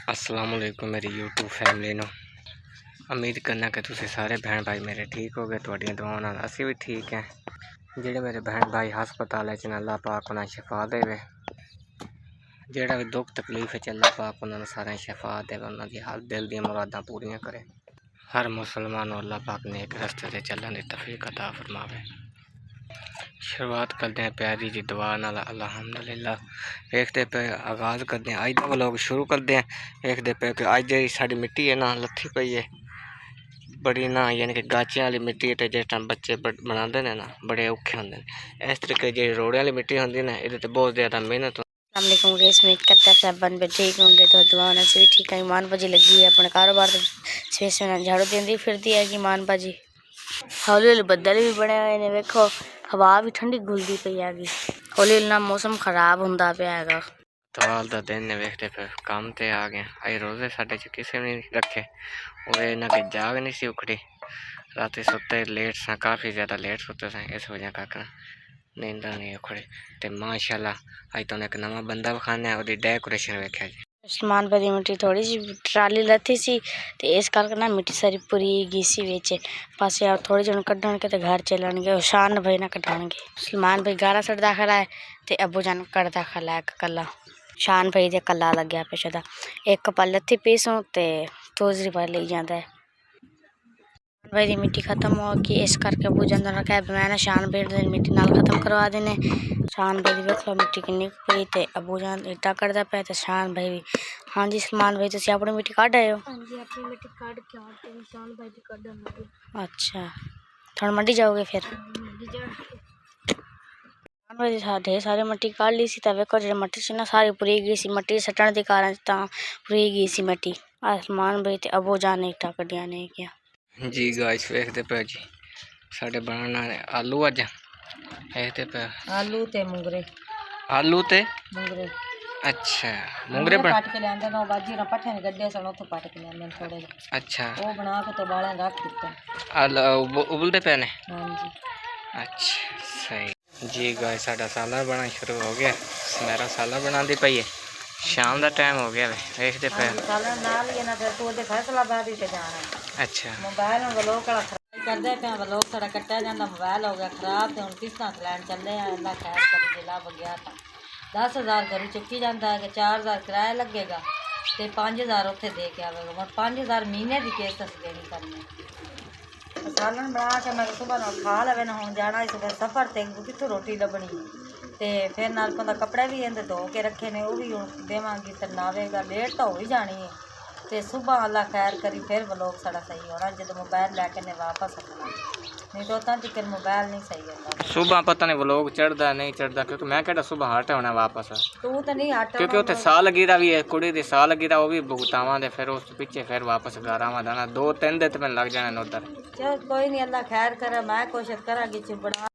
अस्सलाम वालेकुम मेरी यूट्यूब फैमिली नो। उम्मीद करना कि तुसी सारे बहन भाई मेरे ठीक हो गए। तुहाडियां दुआवां नाल असीं भी ठीक हैं। जेड़े मेरे बहन भाई हस्पताल च अल्लाह पाक उन्हें शिफा देवे। जेड़ा भी दुख तकलीफ च अल्लाह पाक उन्हें सारे शिफा देवे, उन्हां दी हर दिल दी मुरादां पूरियां करे। हर मुसलमान नूं अल्लाह पाक नेक रस्ते ते चलण दी तौफीक अता फरमावे। शुरुआत करते हैं प्यारी जी दुआ नाल अल्हम्दुलिल्लाह। देखते पे आगाज़ करते हैं अज का व्लॉग शुरू करते हैं। देखते पे कि अज जी साड़ी मिट्टी है ना लत्थी पई है बड़ी ना, यानी कि गाचियां वाली मिट्टी है। तो जिस टाइम बच्चे बनाते हैं ना बड़े औखे होंगे। इस तरीके जी रोड़े वाली मिट्टी होंगी ना, ये बहुत ज़्यादा मेहनत। ठीक होंगे तो दुआ से भी ठीक है। ईमान भाजी लगी है अपने कारोबार सवेरे झाड़ू देंदी फिरती है कि ईमान भाजी। हौली हौली बदल भी बने हुए ने, वेखो हवा भी ठंडी घुलती पई हैगी। हौली हौली ना मौसम खराब होंदा पिया हैगा। तवाल दा दिन ने वेखते फिर काम ते आ गए। अज रोजे साडे च किसी ने नहीं रखे। वो इन्हां के जाग नहीं सी उखड़ी। राती सुते लेट सा, काफ़ी ज़्यादा लेट सुते सा, इस वजह करके नींद नहीं उखड़ी। तो माशाल्लाह अज तुहानूं एक नवा बंदा विखाने उसकी डेकोरेशन वेख्या जी। सलमान भाई मिट्टी थोड़ी सी ट्राली लथी सी तो इस करके ना मिट्टी सारी पूरी गई सी बिच। बस यार थोड़ी जन कड्ढणगे तो घर चलणगे। शान भाई ना कढ़ाणगे। सलमान भाई गारा सड़दा खड़ा है तो अबू जान कढ़दा खड़ा है कला। शान भाई दे कला लग गया पिछदा एक पल लथी पीसूं तो दूसरी बार ले जाता है। भाई दी मिट्टी खत्म हो गई, इस करके अबू जान रखा मैं ना शान भाई दी मिट्टी नाल खत्म करवा देने। शान भाई देख लो मिट्टी किन्नी पई ते अबू जान इटा करदा पे ते शान भाई भी। हाँ जी सलमान भाई तुसीं अपनी मिट्टी कढ आए हो? हाँ जी अपनी मिट्टी काट के आते हैं, शान भाई भी कढन लगे। अच्छा थोड़ा मंडी जाओगे फिर? शान भाई ढेर सारी मिट्टी काट ली सी। वेखो जी मिट्टी सी ना सारी भरी गई सी। मिट्टी सट्टण के कारण भरी गई सी मिट्टी। सलमान भाई ते अबू जान ने इटा कढ़िया ने क्या जी गाइस वेखते पे जी साडे बनाना आलू अज देखते पे आलू ते मुंगरे। आलू ते मुंगरे अच्छा मुंगरे काट के लेंदे ना बाजी ना पट्ठे ने गड्ढे सन उतो काट के लेंदे थोड़े। अच्छा वो बना के तो बाले रख दित्ते उबलते पे ने। हां जी अच्छा सही जी गाइस साडा सालन बना शुरू हो गया। मेरा सालन बनांदी पई है। शाम का टाइम हो गया देखते पे सालन नाल ही ना फिर तू दे फैसलाबाद ही ते जाना। अच्छा मोबाइल में व्लॉग कड़ा करदे पे व्लॉग साडा कट्टा जांदा। मोबाइल हो गया खराब ते हुन किस्तां लैन चले आ। अल्लाह खैर करे जे लभ गया था 10,000 घर चुकी जाता है कि 4,000 किराया लगेगा तो 5,000 उत्थे दे के आवेगा। मैं 5,000 महीने की किस्त देनी करनी। सालन बना के मैं सुबह ना खा लवे ना। हुण जाना इस सफ़र ते कित्थों रोटी लभनी ते फिर नाल पता कपड़े भी इहदे धो के रखे ने, वो भी हुण देवांगी ते नावेगा। लेट तो हो ही जानी है तो सुबह अल्लाह खैर करी फिर व्लॉग साड़ा सही होना जो मोबाइल लैके ने वापस आना। नहीं तो उतना तक मोबाइल नहीं सही होता। सुबह पता नहीं व्लॉग चढ़ता नहीं चढ़ता क्योंकि मैं कहता सुबह हट होना वापस। तू तो नहीं हट क्योंकि उत्थे सालगिरह भी है कुड़ी दी सालगिरह वो भी भुगतावां दे फिर उस पिछे फिर वापस घर आवां दाना 2-3 दिन तो मैंने लग जाने उधर। चल कोई नहीं अल्लाह खैर करे। मैं कोशिश करांगी बना